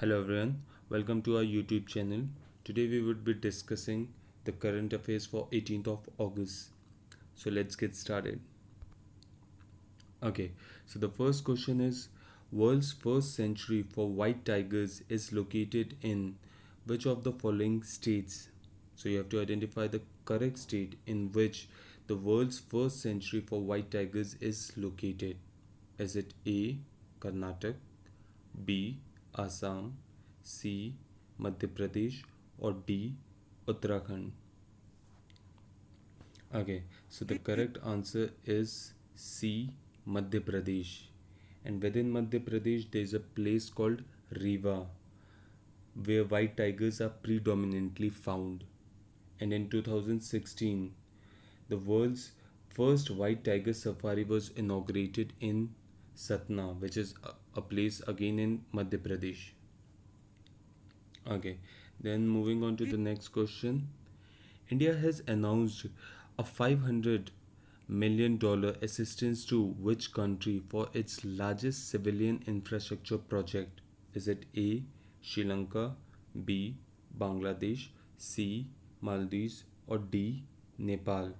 Hello everyone, welcome to our YouTube channel. Today we would be discussing the current affairs for 18th of August. So let's get started. Okay, so the first question is world's first sanctuary for white tigers is located in which of the following states? So you have to identify the correct state in which the world's first sanctuary for white tigers is located. Is it A. Karnataka, B. Assam, C. Madhya Pradesh, or D. Uttarakhand? Okay, so the correct answer is C. Madhya Pradesh. And within Madhya Pradesh, there is a place called Rewa where white tigers are predominantly found. And in 2016, the world's first white tiger safari was inaugurated in Satna, which is a place again in Madhya Pradesh. Okay, then moving on to the next question. India has announced a $500 million assistance to which country for its largest civilian infrastructure project? Is it A. Sri Lanka, B. Bangladesh, C. Maldives, or D. Nepal?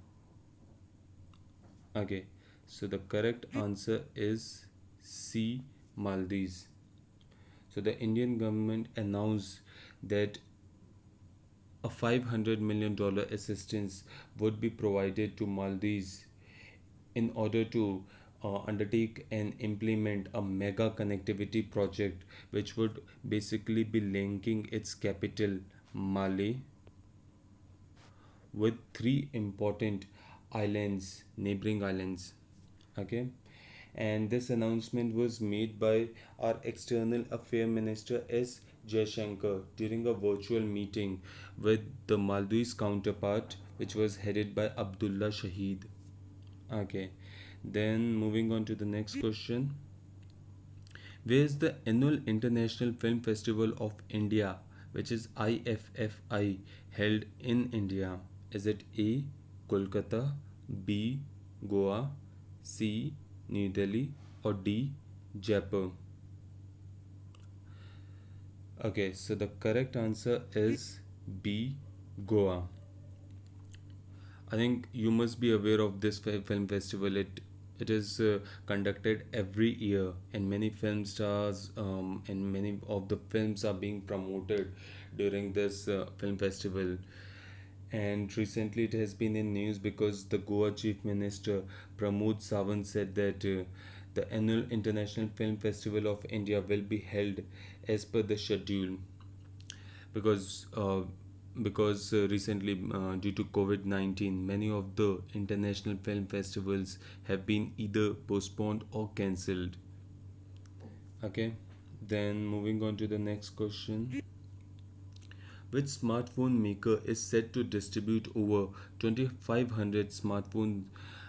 Okay, so the correct answer is C. Maldives. So the Indian government announced that a $500 million assistance would be provided to Maldives in order to undertake and implement a mega connectivity project which would basically be linking its capital Male with three important islands, neighboring islands. Okay, and this announcement was made by our External Affairs Minister S. Jaishankar during a virtual meeting with the Maldives counterpart, which was headed by Abdullah Shahid. Okay, then moving on to the next question. Where is the annual International Film Festival of India, which is IFFI, held in India? Is it A. Kolkata, B. Goa, C. New Delhi, or D. Jaipur? Okay, so the correct answer is B. Goa. I think you must be aware of this film festival. It is conducted every year, and many film stars and many of the films are being promoted during this film festival. And recently, it has been in news because the Goa Chief Minister Pramod Sawant said that the annual International Film Festival of India will be held as per the schedule because recently due to COVID-19 many of the international film festivals have been either postponed or cancelled. Okay, then moving on to the next question. Which smartphone maker is set to distribute over 2500 smartphones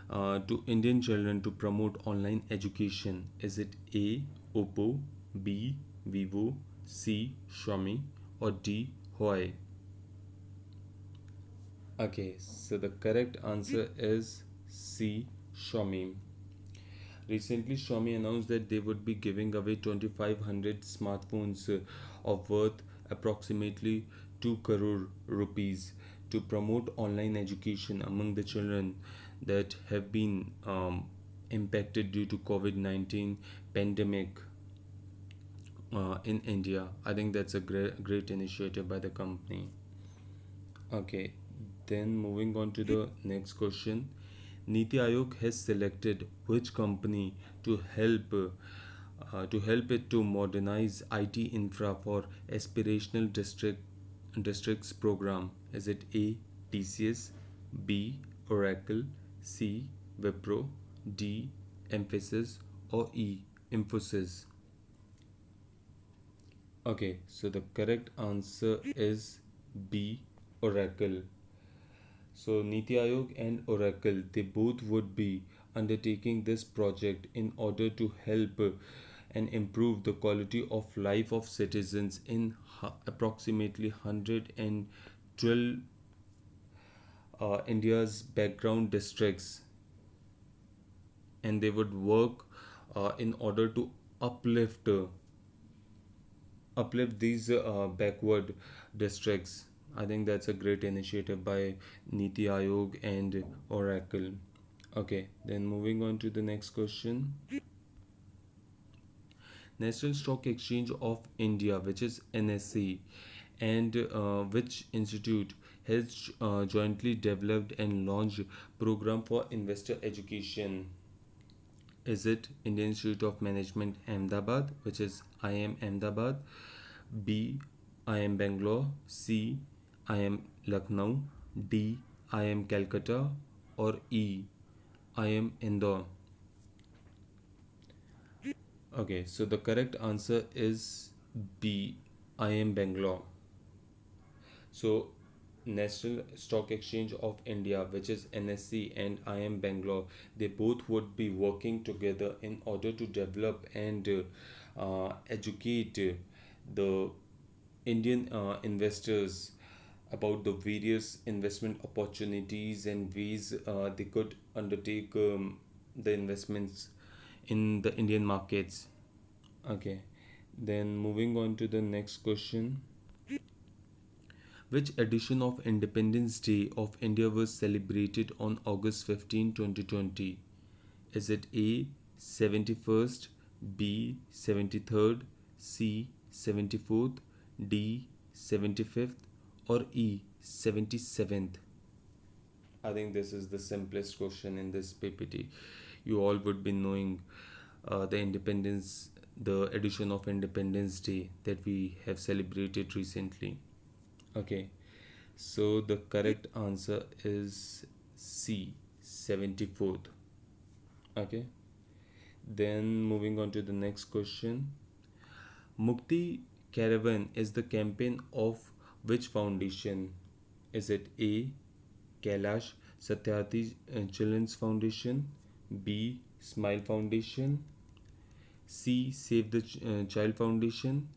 to Indian children to promote online education? Is it A. Oppo, B. Vivo, C. Xiaomi, or D. Huawei? Okay, so the correct answer is C. Xiaomi. Recently, Xiaomi announced that they would be giving away 2500 smartphones of worth approximately 2 crore rupees to promote online education among the children that have been impacted due to COVID-19 pandemic in India. I think that's a great initiative by the company. Okay, then moving on to the next question. Niti Aayog has selected which company to help it to modernize IT infra for aspirational districts program? Is it A. TCS, B. Oracle, C. Wipro, D. Emphasis, or E. Infosys? Okay, so the correct answer is B. Oracle. So Niti Aayog and Oracle, they both would be undertaking this project in order to help and improve the quality of life of citizens in approximately 112 India's background districts, and they would work in order to uplift uplift these backward districts. I think that's a great initiative by Niti Aayog and Oracle. Okay, then moving on to the next question. National Stock Exchange of India, which is NSE, and which institute has jointly developed and launched program for investor education? Is it Indian Institute of Management Ahmedabad, which is IM Ahmedabad, B IM Bangalore, C IM Lucknow, D IM Calcutta, or E IM Indore? Okay, so the correct answer is B IM Bangalore. So, National Stock Exchange of India, which is NSE, and IM Bangalore, they both would be working together in order to develop and educate the Indian investors about the various investment opportunities and ways they could undertake the investments in the Indian markets. Okay, then moving on to the next question. Which edition of Independence Day of India was celebrated on August 15, 2020? Is it A 71st, B 73rd, C 74th, D 75th, or E 77th? I think this is the simplest question in this PPT. You all would be knowing the edition of Independence Day that we have celebrated recently. Okay, so the correct answer is C 74th. Okay, then moving on to the next question. Mukti Caravan is the campaign of which foundation? Is it A Kailash Satyarthi Children's Foundation, B Smile Foundation, C Save the Child Foundation,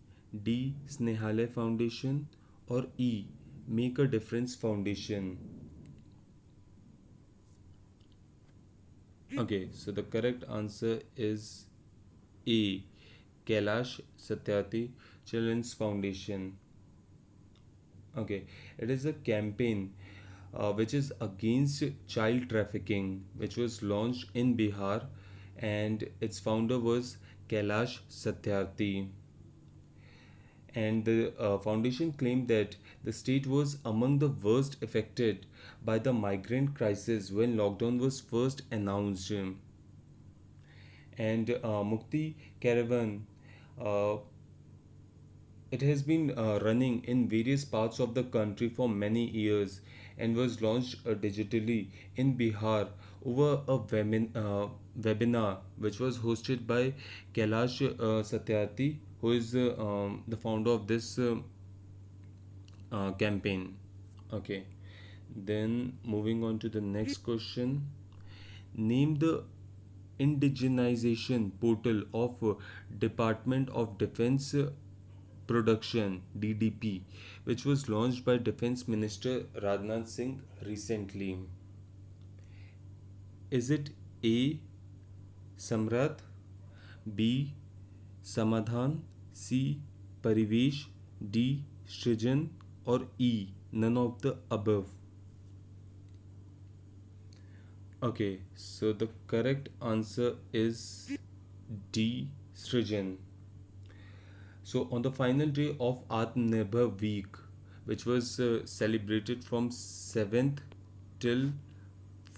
D Snehalaya Foundation, or E Make a Difference Foundation? Okay, so the correct answer is A Kailash Satyarthi Children's Foundation. Okay, it is a campaign which is against child trafficking, which was launched in Bihar, and its founder was Kailash Satyarthi. And the foundation claimed that the state was among the worst affected by the migrant crisis when lockdown was first announced. And Mukti Caravan, uh, it has been running in various parts of the country for many years and was launched digitally in Bihar over a webinar which was hosted by Kailash Satyarthi, who is the founder of this campaign. Okay, then moving on to the next question. Name the indigenization portal of Department of Defense Production DDP, which was launched by Defense Minister Rajnath Singh recently. Is it A Samrat, B Samadhan, C Parivesh, D Srijan, or E none of the above? Okay, so the correct answer is D Srijan. So on the final day of Atmanirbhar Week, which was celebrated from 7th till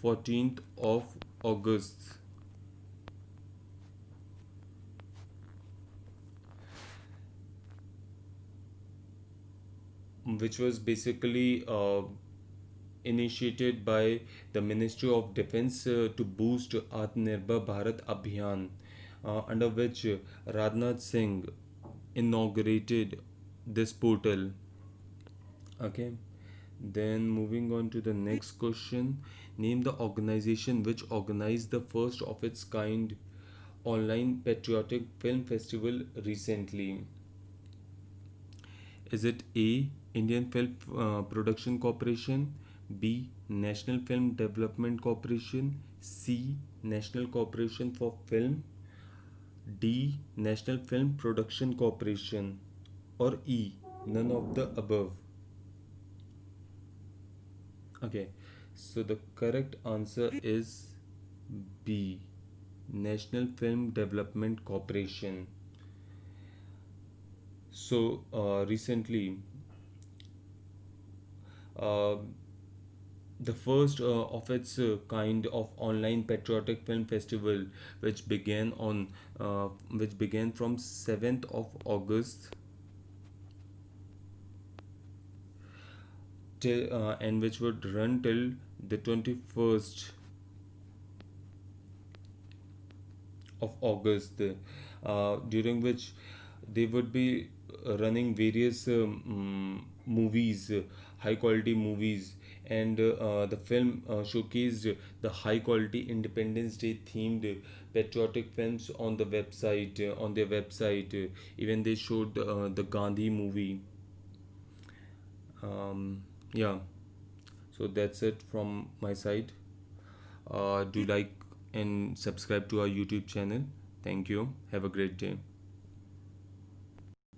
14th of August, which was basically initiated by the Ministry of Defense to boost Atmanirbhar Bharat Abhiyan, under which Rajnath Singh inaugurated this portal. Okay, then moving on to the next question. Name the organization which organized the first of its kind online patriotic film festival recently. Is it A Indian Film Production Corporation, B National Film Development Corporation, C National Corporation for Film, D National Film Production Corporation, or E, none of the above? Okay, so the correct answer is B, National Film Development Corporation. So recently, uh, the first of its kind of online patriotic film festival, which began from 7th of August till and which would run till the 21st of August, during which they would be running various movies, high quality movies, and the film showcased the high quality Independence Day themed patriotic films on the website, on their website. Even they showed the Gandhi movie. Yeah, so that's it from my side. Do like and subscribe to our YouTube channel. Thank you. Have a great day.